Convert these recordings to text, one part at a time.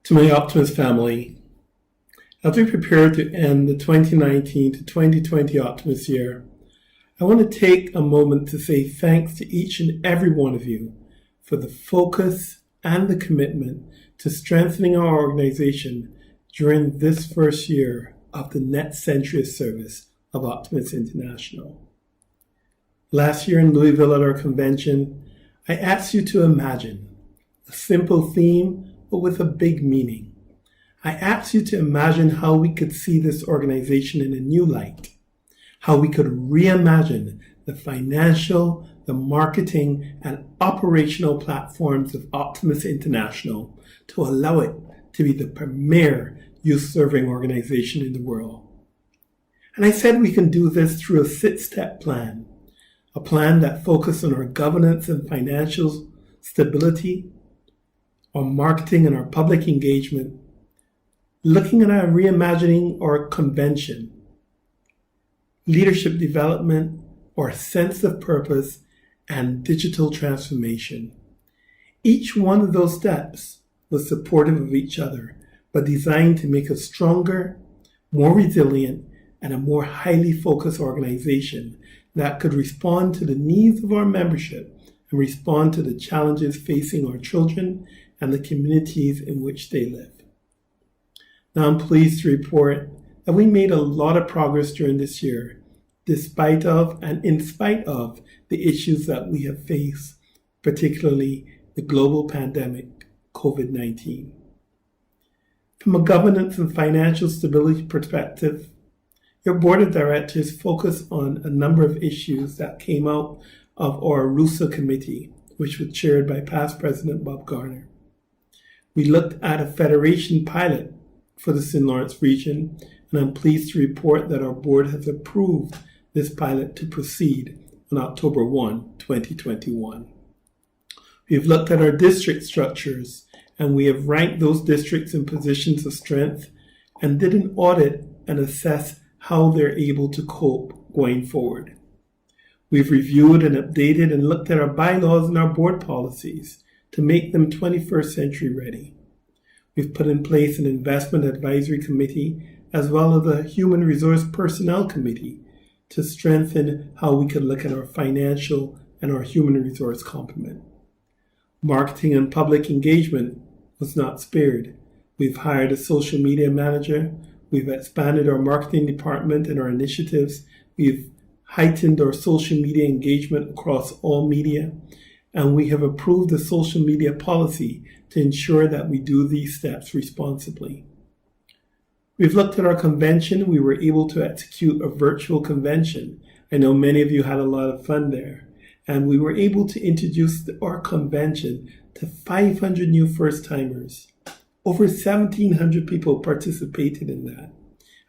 To my Optimist family, as we prepare to end the 2019 to 2020 Optimist year, I want to take a moment to say thanks to each and every one of you for the focus and the commitment to strengthening our organization during this first year of the next century of service of Optimist International. Last year in Louisville at our convention, I asked you to imagine a simple theme but with a big meaning. I asked you to imagine how we could see this organization in a new light, how we could reimagine the financial, the marketing, and operational platforms of Optimist International to allow it to be the premier youth-serving organization in the world. And I said we can do this through a 6-step plan, a plan that focused on our governance and financial stability, our marketing and our public engagement, looking at our reimagining our convention, leadership development, our sense of purpose, and digital transformation. Each one of those steps was supportive of each other, but designed to make us stronger, more resilient, and a more highly focused organization that could respond to the needs of our membership and respond to the challenges facing our children and the communities in which they live. Now I'm pleased to report that we made a lot of progress during this year, despite of and in spite of the issues that we have faced, particularly the global pandemic, COVID-19. From a governance and financial stability perspective, your board of directors focused on a number of issues that came out of our RUSA committee, which was chaired by past President Bob Garner. We looked at a federation pilot for the St. Lawrence region, and I'm pleased to report that our board has approved this pilot to proceed on October 1, 2021. We've looked at our district structures, and we have ranked those districts in positions of strength and did an audit and assess how they're able to cope going forward. We've reviewed and updated and looked at our bylaws and our board policies to make them 21st century ready. We've put in place an investment advisory committee as well as a human resource personnel committee to strengthen how we could look at our financial and our human resource complement. Marketing and public engagement was not spared. We've hired a social media manager. We've expanded our marketing department and our initiatives. We've heightened our social media engagement across all media. And we have approved a social media policy to ensure that we do these steps responsibly. We've looked at our convention. We were able to execute a virtual convention. I know many of you had a lot of fun there. And we were able to introduce our convention to 500 new first-timers. Over 1,700 people participated in that.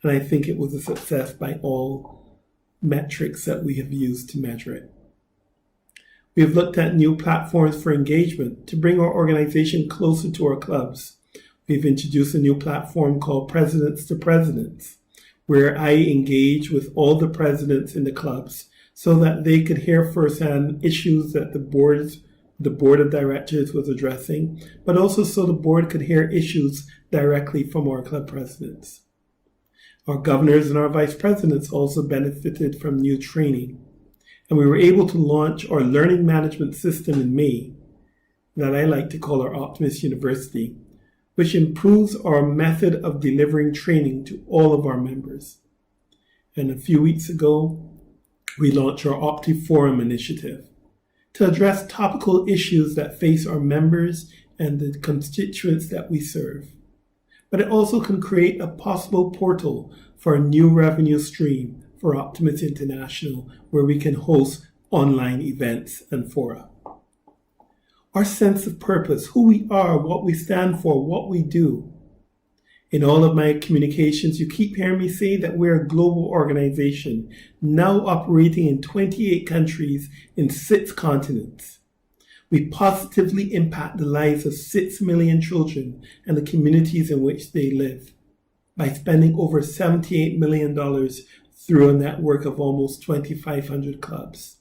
And I think it was a success by all metrics that we have used to measure it. We have looked at new platforms for engagement to bring our organization closer to our clubs. We've introduced a new platform called Presidents to Presidents, where I engage with all the presidents in the clubs so that they could hear firsthand issues that the board of directors was addressing, but also so the board could hear issues directly from our club presidents. Our governors and our vice presidents also benefited from new training. And we were able to launch our learning management system in May that I like to call our Optimist University, which improves our method of delivering training to all of our members. And a few weeks ago, we launched our OptiForum initiative to address topical issues that face our members and the constituents that we serve. But it also can create a possible portal for a new revenue stream for Optimist International, where we can host online events and fora. Our sense of purpose, who we are, what we stand for, what we do. In all of my communications, you keep hearing me say that we're a global organization, now operating in 28 countries in 6 continents. We positively impact the lives of 6 million children and the communities in which they live by spending over $78 million through a network of almost 2,500 clubs.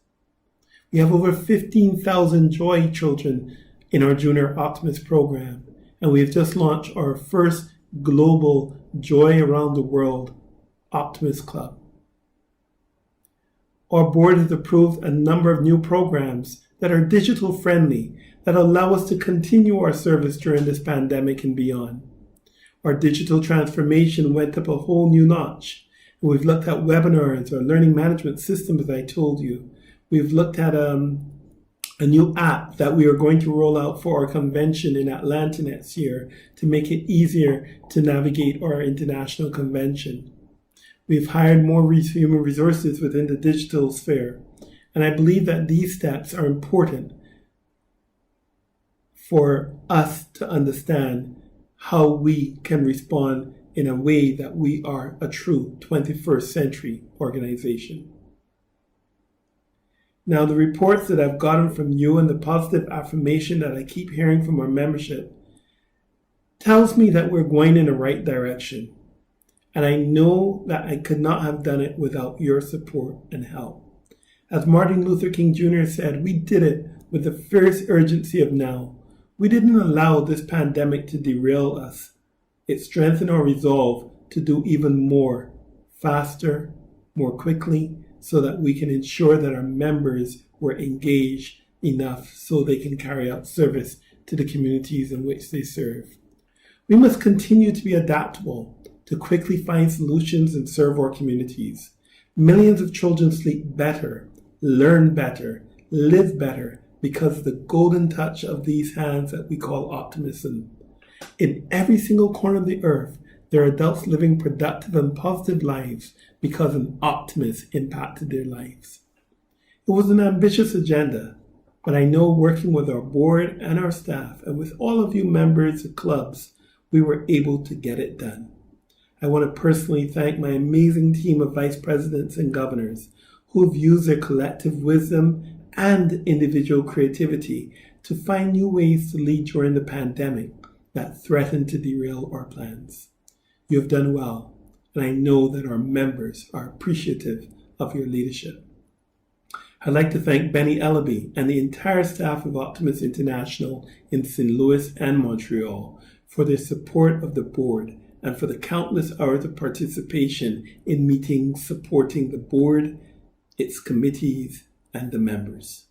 We have over 15,000 Joy children in our Junior Optimist program, and we've just launched our first global Joy Around the World Optimist Club. Our board has approved a number of new programs that are digital friendly, that allow us to continue our service during this pandemic and beyond. Our digital transformation went up a whole new notch. And we've looked at webinars, our learning management system, as I told you. We've looked at a new app that we are going to roll out for our convention in Atlanta next year to make it easier to navigate our international convention. We've hired more human resources within the digital sphere. And I believe that these steps are important for us to understand how we can respond in a way that we are a true 21st century organization. Now, the reports that I've gotten from you and the positive affirmation that I keep hearing from our membership tells me that we're going in the right direction. And I know that I could not have done it without your support and help. As Martin Luther King Jr. said, we did it with the fierce urgency of now. We didn't allow this pandemic to derail us. It strengthened our resolve to do even more, faster, more quickly, so that we can ensure that our members were engaged enough so they can carry out service to the communities in which they serve. We must continue to be adaptable, to quickly find solutions and serve our communities. Millions of children sleep better, learn better, live better, because of the golden touch of these hands that we call optimism. In every single corner of the earth, there are adults living productive and positive lives because an optimist impacted their lives. It was an ambitious agenda, but I know working with our board and our staff and with all of you members of clubs, we were able to get it done. I want to personally thank my amazing team of vice presidents and governors who have used their collective wisdom and individual creativity to find new ways to lead during the pandemic that threatened to derail our plans. You have done well, and I know that our members are appreciative of your leadership. I'd like to thank Benny Ellaby and the entire staff of Optimist International in St. Louis and Montreal for their support of the board and for the countless hours of participation in meetings supporting the board, its committees, and the members.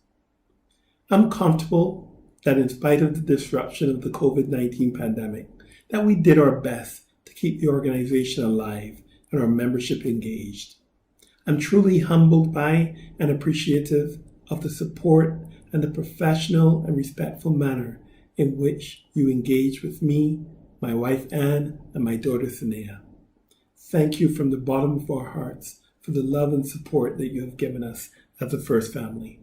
I'm comfortable that in spite of the disruption of the COVID-19 pandemic, that we did our best to keep the organization alive and our membership engaged. I'm truly humbled by and appreciative of the support and the professional and respectful manner in which you engage with me, my wife Anne, and my daughter Sanea. Thank you from the bottom of our hearts for the love and support that you have given us as a first family.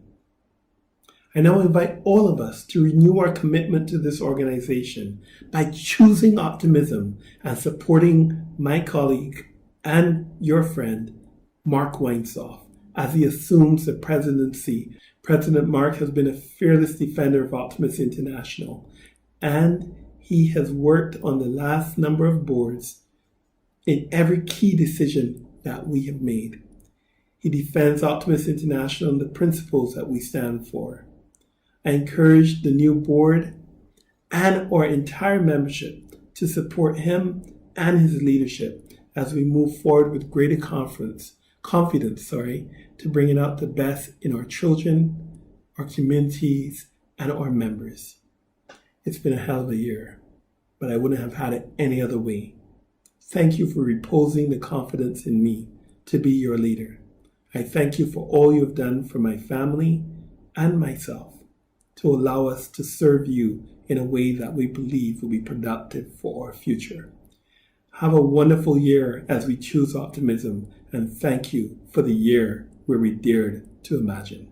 I now invite all of us to renew our commitment to this organization by choosing optimism and supporting my colleague and your friend, Mark Weinsoff, as he assumes the presidency. President Mark has been a fearless defender of Optimist International, and he has worked on the last number of boards in every key decision that we have made. He defends Optimist International and the principles that we stand for. I encourage the new board and our entire membership to support him and his leadership as we move forward with greater confidence, to bringing out the best in our children, our communities, and our members. It's been a hell of a year, but I wouldn't have had it any other way. Thank you for reposing the confidence in me to be your leader. I thank you for all you have done for my family and myself to allow us to serve you in a way that we believe will be productive for our future. Have a wonderful year as we choose optimism, and thank you for the year where we dared to imagine.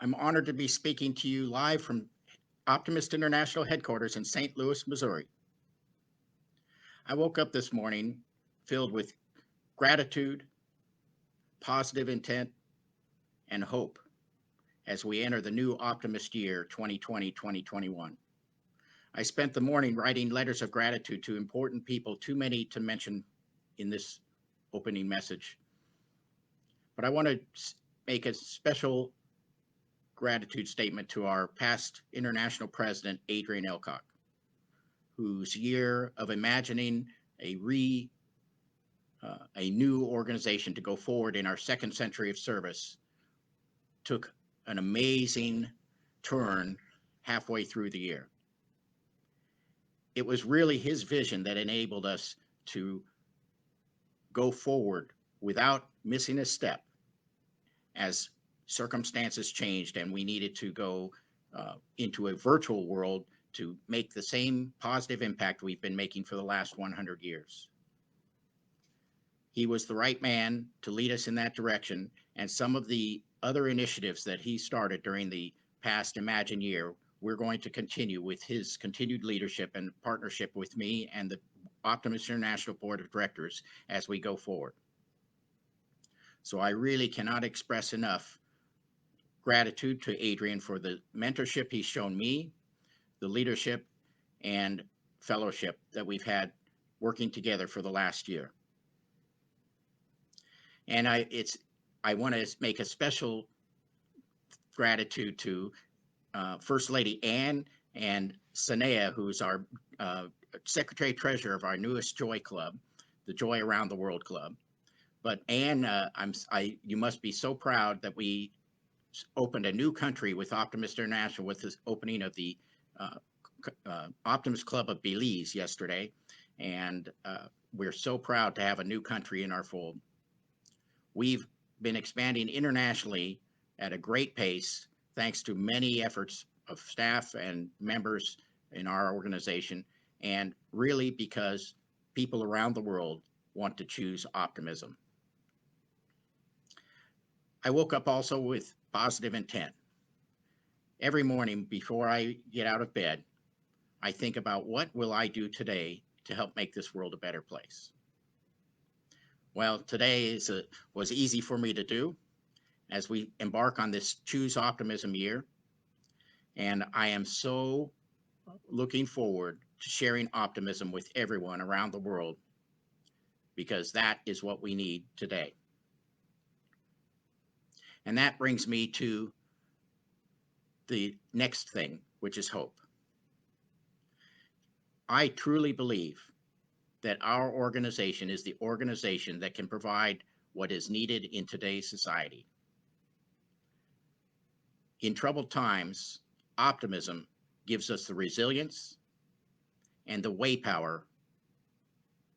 I'm honored to be speaking to you live from Optimist International headquarters in St. Louis, Missouri. I woke up this morning filled with gratitude, positive intent, and hope as we enter the new Optimist year 2020-2021. I spent the morning writing letters of gratitude to important people, too many to mention in this opening message. But I want to make a special gratitude statement to our past international president, Adrian Elcock, whose year of imagining a new organization to go forward in our second century of service took an amazing turn halfway through the year. It was really his vision that enabled us to go forward without missing a step as circumstances changed and we needed to go into a virtual world to make the same positive impact we've been making for the last 100 years. He was the right man to lead us in that direction, and some of the other initiatives that he started during the past Imagine year, we're going to continue with his continued leadership and partnership with me and the Optimist International Board of Directors as we go forward. So I really cannot express enough gratitude to Adrian for the mentorship he's shown me, the leadership and fellowship that we've had working together for the last year. And I want to make a special gratitude to First Lady Anne and Sanea, who's our Secretary Treasurer of our newest Joy Club, the Joy Around the World Club. But Anne, you must be so proud that we opened a new country with Optimist International with the opening of the Optimist Club of Belize yesterday. And we're so proud to have a new country in our fold. We've been expanding internationally at a great pace, thanks to many efforts of staff and members in our organization, and really because people around the world want to choose optimism. I woke up also with positive intent. Every morning before I get out of bed, I think about what will I do today to help make this world a better place. Well, today was easy for me to do as we embark on this Choose Optimism year. And I am so looking forward to sharing optimism with everyone around the world because that is what we need today. And that brings me to the next thing, which is hope. I truly believe that our organization is the organization that can provide what is needed in today's society. In troubled times, optimism gives us the resilience and the way power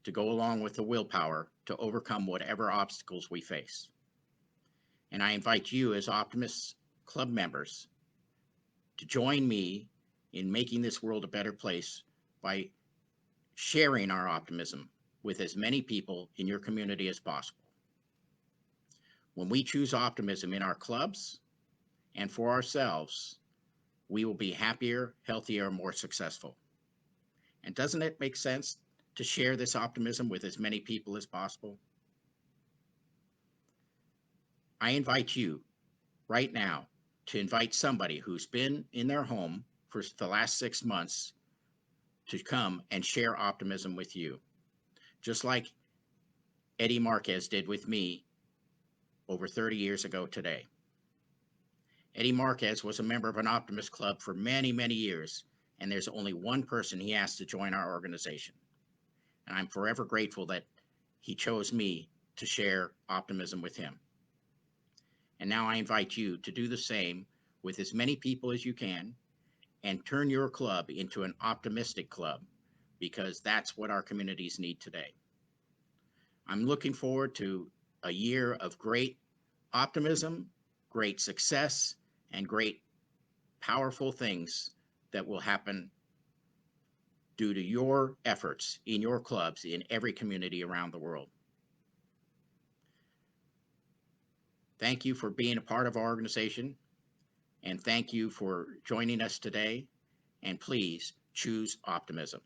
to go along with the willpower to overcome whatever obstacles we face. And I invite you as Optimist Club members to join me in making this world a better place by sharing our optimism with as many people in your community as possible. When we choose optimism in our clubs and for ourselves, we will be happier, healthier, more successful. And doesn't it make sense to share this optimism with as many people as possible? I invite you right now to invite somebody who's been in their home for the last 6 months to come and share optimism with you, just like Eddie Marquez did with me over 30 years ago today. Eddie Marquez was a member of an Optimist Club for many, many years, and there's only one person he asked to join our organization. And I'm forever grateful that he chose me to share optimism with him. And now I invite you to do the same with as many people as you can and turn your club into an optimistic club, because that's what our communities need today. I'm looking forward to a year of great optimism, great success, and great powerful things that will happen due to your efforts in your clubs in every community around the world. Thank you for being a part of our organization. And thank you for joining us today. And please choose optimism.